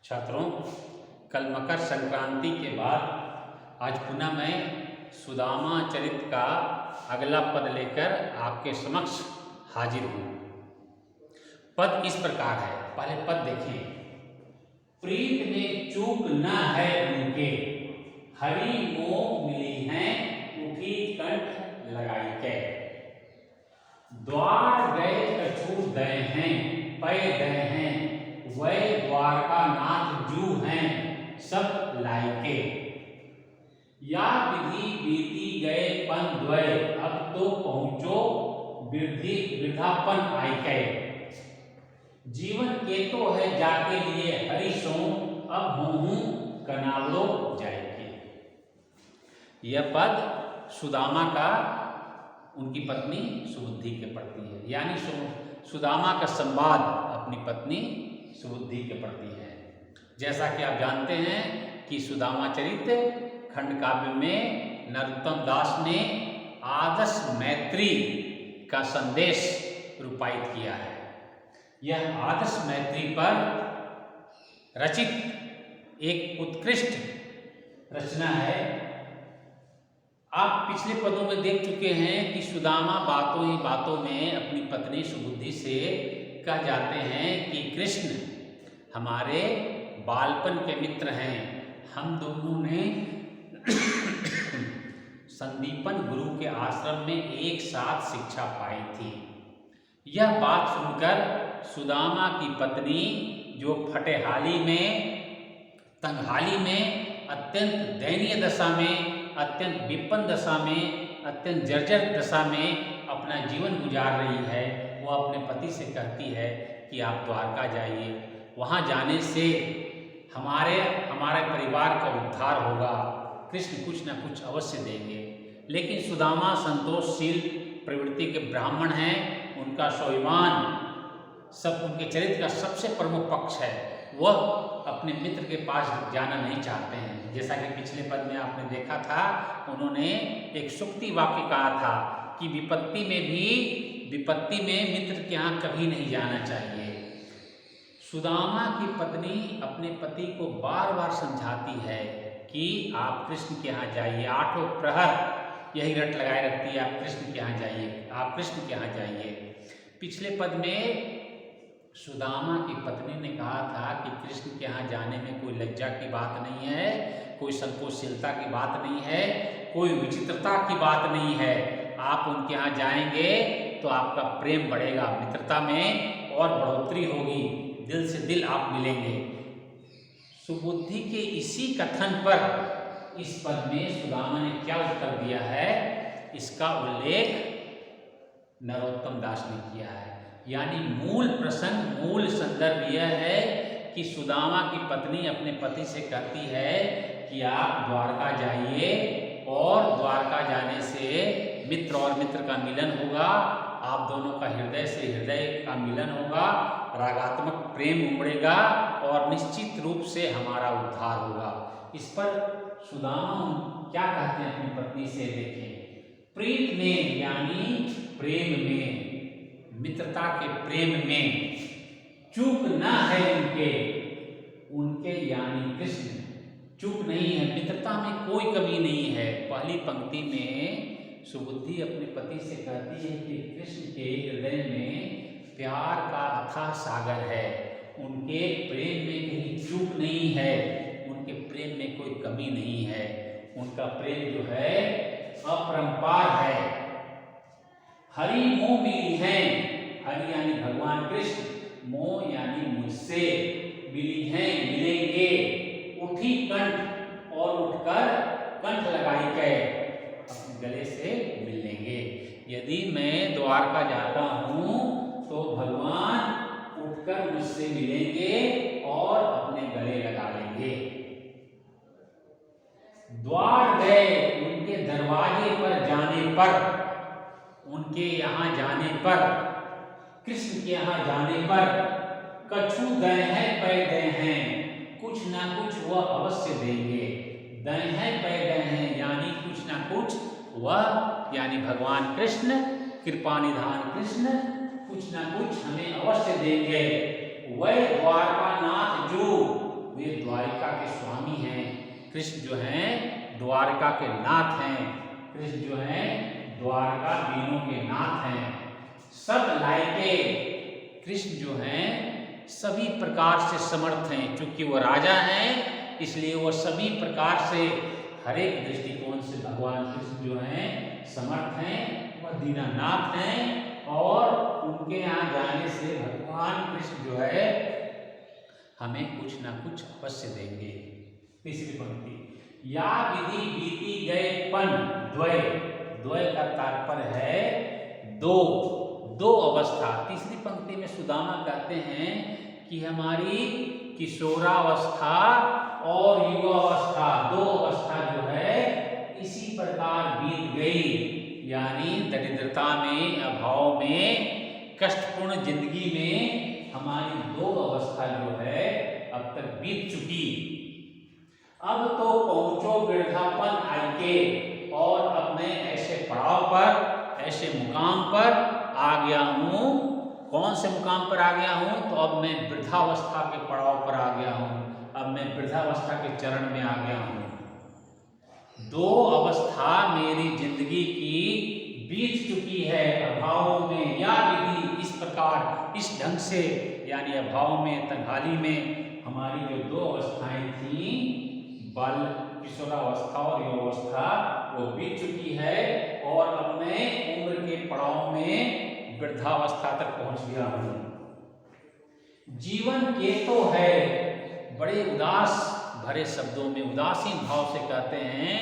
छात्रों, कल मकर संक्रांति के बाद आज पुनः मैं सुदामा चरित का अगला पद लेकर आपके समक्ष हाजिर हूँ। पद इस प्रकार है, पहले पद देखिए। प्रीत में चूक न है उनके, हरि मोह मिली हैं उठी कंठ लगाई के। द्वार गए कछू दय हैं पै दय हैं, वै द्वारका नाथ जू हैं सब लायके। या विधि बीती गए पन द्वय, अब तो पहुंचो वृद्धापन आयके। जीवन के तो है जाके लिए हरिशों, अब हूँ कनालो जाएगी। यह पद सुदामा का उनकी पत्नी सुबुद्धि के प्रति है, यानी सुदामा का संवाद अपनी पत्नी सुबुद्धि के प्रति है। जैसा कि आप जानते हैं कि सुदामा चरित खंड काव्य में नरोत्तम दास ने आदर्श मैत्री का संदेश रूपायित किया है। यह आदर्श मैत्री पर रचित एक उत्कृष्ट रचना है। आप पिछले पदों में देख चुके हैं कि सुदामा बातों ही बातों में अपनी पत्नी सुबुद्धि से कह जाते हैं कि कृष्ण हमारे बालपन के मित्र हैं, हम दोनों ने संदीपन गुरु के आश्रम में एक साथ शिक्षा पाई थी। यह बात सुनकर सुदामा की पत्नी, जो फटेहाली में तंगहाली में अत्यंत दयनीय दशा में, अत्यंत विपन्न दशा में, अत्यंत जर्जर दशा में अपना जीवन गुजार रही है, वो अपने पति से कहती है कि आप द्वारका जाइए, वहाँ जाने से हमारे परिवार का उद्धार होगा, कृष्ण कुछ न कुछ अवश्य देंगे। लेकिन सुदामा संतोषशील प्रवृत्ति के ब्राह्मण हैं, उनका स्वाभिमान सब उनके चरित्र का सबसे प्रमुख पक्ष है। वह अपने मित्र के पास जाना नहीं चाहते हैं। जैसा कि पिछले पद में आपने देखा था, उन्होंने एक सूक्ति वाक्य कहा था कि विपत्ति में मित्र के यहाँ कभी नहीं जाना चाहिए। सुदामा की पत्नी अपने पति को बार बार समझाती है कि आप कृष्ण के यहाँ जाइए, आठों प्रहर यही रट लगाए रखती है, आप कृष्ण के यहाँ जाइए, आप कृष्ण के यहाँ जाइए। पिछले पद में सुदामा की पत्नी ने कहा था कि कृष्ण के यहाँ जाने में कोई लज्जा की बात नहीं है, कोई संकोचशीलता की बात नहीं है, कोई विचित्रता की बात नहीं है। आप उनके यहाँ जाएंगे तो आपका प्रेम बढ़ेगा, मित्रता में और बढ़ोतरी होगी, दिल से दिल आप मिलेंगे। सुबुद्धि के इसी कथन पर इस पद में सुदामा ने क्या उत्तर दिया है, इसका उल्लेख नरोत्तम दास ने किया है। यानी मूल प्रसंग, मूल संदर्भ यह है कि सुदामा की पत्नी अपने पति से कहती है कि आप द्वारका जाइए, और द्वारका जाने से मित्र और मित्र का मिलन होगा, आप दोनों का हृदय से हृदय का मिलन होगा, रागात्मक प्रेम उमड़ेगा और निश्चित रूप से हमारा उद्धार होगा। इस पर सुदामा क्या कहते हैं अपनी पत्नी से, देखें। प्रीत में यानी प्रेम में, मित्रता के प्रेम में चूक न है उनके यानी कृष्ण चूक नहीं है, मित्रता में कोई कमी नहीं है। पहली पंक्ति में सुबुद्धि अपने पति से कहती है कि कृष्ण के हृदय में प्यार का अथाह सागर है, उनके प्रेम में कहीं चूक नहीं है, उनके प्रेम में कोई कमी नहीं है, उनका प्रेम जो है अपरंपार है। हरि मोह मिली हैं, हरि यानी भगवान कृष्ण, मोह यानी मुझसे, मिली हैं मिलेंगे, उठी कंठ और उठकर कंठ लगाई के अपने गले से मिल लेंगे। यदि मैं द्वारका जाता हूँ तो भगवान उठकर मुझसे मिलेंगे और अपने गले लगा लेंगे। द्वार गए, उनके दरवाजे पर जाने पर, उनके यहाँ जाने पर, कृष्ण के यहाँ जाने पर, कछु दय है पै दय हैं, कुछ ना कुछ वह अवश्य देंगे। दय है पै दय हैं यानी कुछ ना कुछ वह, यानी भगवान कृष्ण, कृपा निधान कृष्ण कुछ ना कुछ हमें अवश्य देंगे। वै द्वारका नाथ जो, वे द्वारिका के स्वामी हैं। कृष्ण जो हैं द्वारका के नाथ हैं। कृष्ण जो हैं द्वारका दीनों के नाथ हैं। सब लायके कृष्ण जो हैं सभी प्रकार से समर्थ हैं। चूंकि वो राजा हैं इसलिए वो सभी प्रकार से हर एक दृष्टिकोण से भगवान कृष्ण जो हैं समर्थ हैं, वह दीनानाथ हैं और उनके यहाँ जाने से भगवान कृष्ण जो है हमें कुछ ना कुछ अवश्य देंगे। तीसरी पंक्ति, या विधि बीती गए पन द्वय। द्वय का तात्पर्य है दो, दो अवस्था। तीसरी पंक्ति में सुदामा कहते हैं कि हमारी किशोरावस्था और युवावस्था, दो अवस्था जो है इसी प्रकार बीत गई। यानी दरिद्रता में, अभाव में, कष्टपूर्ण जिंदगी में हमारी दो अवस्था जो है अब तक बीत चुकी। अब तो पहुंचो वृद्धापन आयके, और अब मैं ऐसे पड़ाव पर, ऐसे मुकाम पर आ गया हूँ। कौन से मुकाम पर आ गया हूँ? तो अब मैं वृद्धावस्था के पड़ाव पर आ गया हूँ। अब मैं वृद्धावस्था के चरण में आ गया हूँ। दो अवस्था मेरी जिंदगी की बीत चुकी है अभावों में। या विधि इस प्रकार, इस ढंग से, यानी अभाव में, तंगाली में हमारी जो दो अवस्थाएं थी, बाल किशोरावस्था और युवावस्था, वो बीत चुकी है और अब मैं उम्र के पड़ाव में वृद्धावस्था तक पहुंच गया हूं। जीवन के तो है, बड़े उदास भरे शब्दों में, उदासीन भाव से कहते हैं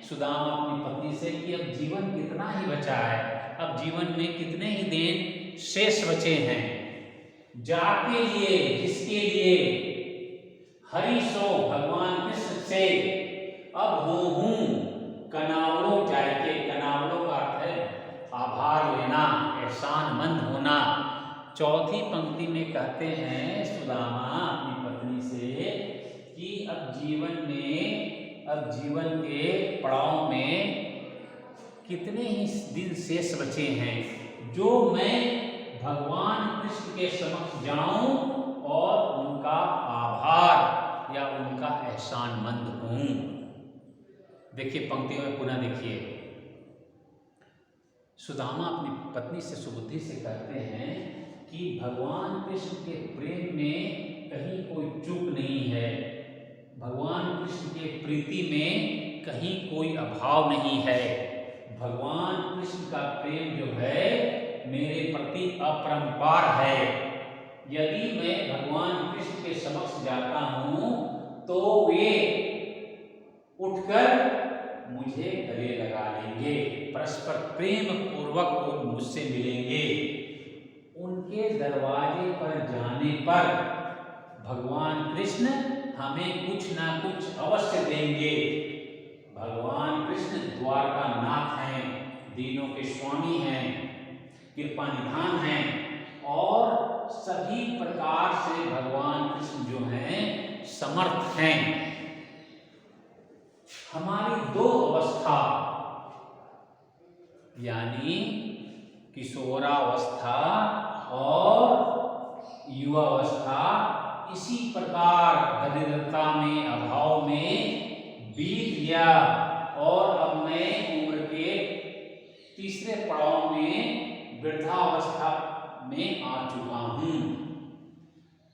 सुदामा अपनी पत्नी से कि अब जीवन कितना ही बचा है, अब जीवन में कितने ही दिन शेष बचे हैं। जाके लिए, जिसके लिए हरि सो भगवान कृष्ण से अब हूँ कनावड़ो जायके। कनावड़ो का अर्थ है आभार लेना, एहसानमंद होना। चौथी पंक्ति में कहते हैं सुदामा अपनी पत्नी से कि अब जीवन के पड़ाव में कितने ही दिन शेष बचे हैं जो मैं भगवान कृष्ण के समक्ष जाऊं और उनका आभार या उनका एहसानमंद हूं। देखिए पंक्ति में पुनः देखिए, सुदामा अपनी पत्नी से सुबुद्धि से कहते हैं कि भगवान कृष्ण के प्रेम में कहीं कोई चूक नहीं है, भगवान कृष्ण के प्रीति में कहीं कोई अभाव नहीं है। भगवान कृष्ण का प्रेम जो है मेरे प्रति अपरंपार है। यदि मैं भगवान कृष्ण के समक्ष जाता हूं तो वे उठकर मुझे गले लगा लेंगे, परस्पर प्रेम पूर्वक वो मुझसे मिलेंगे। उनके दरवाजे पर जाने पर भगवान कृष्ण हमें कुछ ना कुछ अवश्य देंगे। भगवान कृष्ण द्वारका नाथ हैं, दीनों के स्वामी हैं, कृपा निधान हैं और सभी प्रकार से भगवान कृष्ण जो हैं समर्थ हैं। हमारी दो अवस्था यानी किशोरावस्था और युवावस्था इसी प्रकार दरिद्रता में, अभाव में बीत गया और अब मैं उम्र के तीसरे पड़ाव में वृद्धावस्था में आ चुका हूं।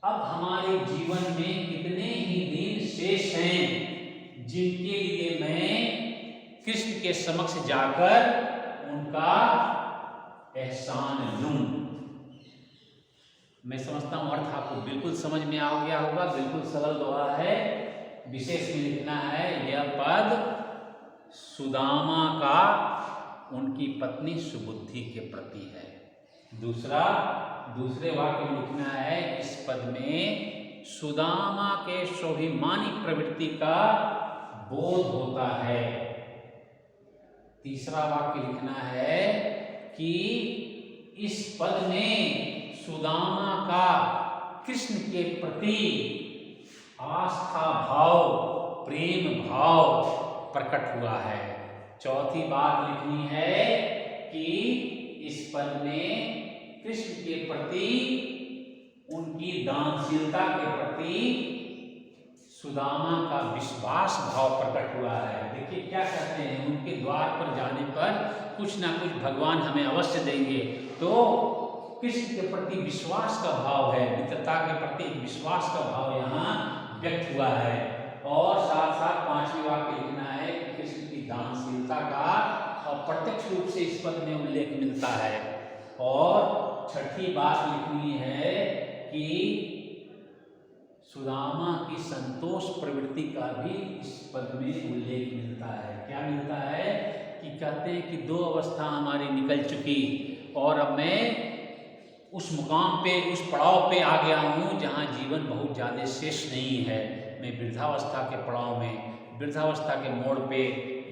अब हमारे जीवन में कितने ही दिन शेष हैं जिनके लिए मैं कृष्ण के समक्ष जाकर उनका एहसान लूं। मैं समझता हूं अर्थ आपको बिल्कुल समझ में आ गया होगा, बिल्कुल सरल दोहा है। विशेष में लिखना है यह पद सुदामा का उनकी पत्नी सुबुद्धि के प्रति है। दूसरे वाक्य में लिखना है इस पद में सुदामा के स्वाभिमानी प्रवृत्ति का बोध होता है। तीसरा वाक्य लिखना है कि इस पद में सुदामा का कृष्ण के प्रति आस्था भाव, प्रेम भाव प्रकट हुआ है। चौथी बात लिखनी है कि इस पद में कृष्ण के प्रति, उनकी दानशीलता के प्रति सुदामा का विश्वास भाव प्रकट हुआ है। देखिए क्या कहते हैं, उनके द्वार पर जाने पर कुछ ना कुछ भगवान हमें अवश्य देंगे। तो कृष्ण के प्रति विश्वास का भाव है, मित्रता के प्रति विश्वास का भाव यहाँ व्यक्त हुआ है। और साथ साथ 5वें वाक्य लिखना है कि कृष्ण की दानशीलता का प्रत्यक्ष रूप से इस पद में उल्लेख मिलता है। और छठी बात लिखनी है कि सुदामा की संतोष प्रवृत्ति का भी इस पद में उल्लेख मिलता है। क्या मिलता है कि कहते हैं कि 2 अवस्था हमारी निकल चुकी और अब मैं उस मुकाम पे, उस पड़ाव पे आ गया हूँ जहाँ जीवन बहुत ज़्यादा शेष नहीं है। मैं वृद्धावस्था के पड़ाव में, वृद्धावस्था के मोड़ पे,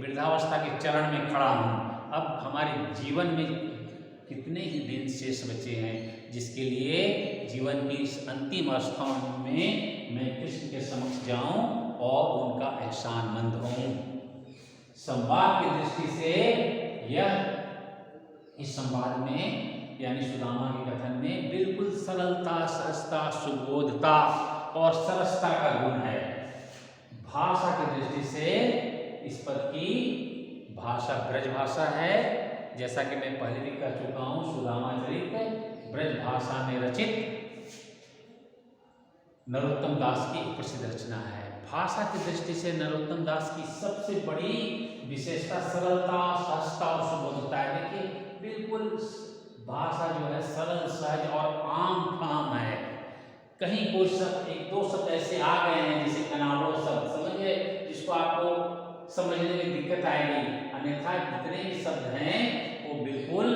वृद्धावस्था के चरण में खड़ा हूँ। अब हमारे जीवन में कितने ही दिन शेष बचे हैं, जिसके लिए जीवन की इस अंतिम अवस्था में मैं कृष्ण के समक्ष जाऊं और उनका एहसानमंद हूं। संवाद की दृष्टि से इस संवाद में यानी सुदामा के कथन में बिल्कुल सरलता, सहजता, सुबोधता और सरसता का गुण है। भाषा की दृष्टि से इस पद की भाषा ब्रज भाषा है, जैसा कि मैं पहले भी कह चुका हूं। सुदामा चरित ब्रज भाषा में रचित नरोत्तम दास की एक प्रसिद्ध रचना है। भाषा की दृष्टि से नरोत्तम दास की सबसे बड़ी विशेषता सरलता, सहजता और सुबोधता है। देखिए बिल्कुल भाषा जो है सरल, सहज और आम फाम है। कहीं कोई शब्द, 1-2 शब्द ऐसे आ गए हैं जैसे अनावरण शब्द, समझिए, जिसको आपको समझने में दिक्कत आएगी। अन्यथा जितने भी शब्द हैं वो बिल्कुल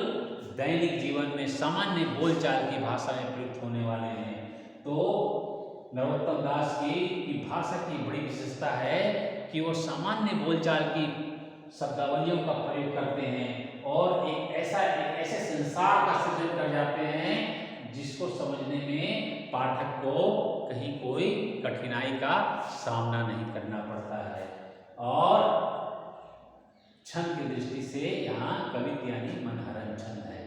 दैनिक जीवन में सामान्य बोलचाल की भाषा में प्रयुक्त होने वाले हैं। तो नरोत्तम दास की भाषा की बड़ी विशेषता है कि वो सामान्य बोलचाल की शब्दावलियों का प्रयोग करते हैं और एक ऐसे संसार का सृजन कर जाते हैं जिसको समझने में पाठक को कहीं कोई कठिनाई का सामना नहीं करना पड़ता है। और छंद की दृष्टि से यहाँ कवित यानी मनहरन छंद है।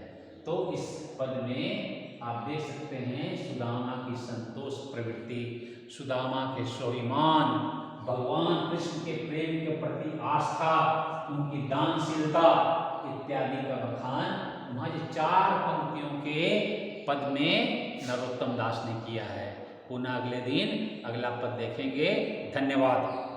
तो इस पद में आप देख सकते हैं सुदामा की संतोष प्रवृत्ति, सुदामा के स्वाभिमान, भगवान कृष्ण के प्रेम के प्रति आस्था, उनकी दानशीलता इत्यादि का बखान महज 4 पंक्तियों के पद में नरोत्तम दास ने किया है। पुनः अगले दिन अगला पद देखेंगे। धन्यवाद।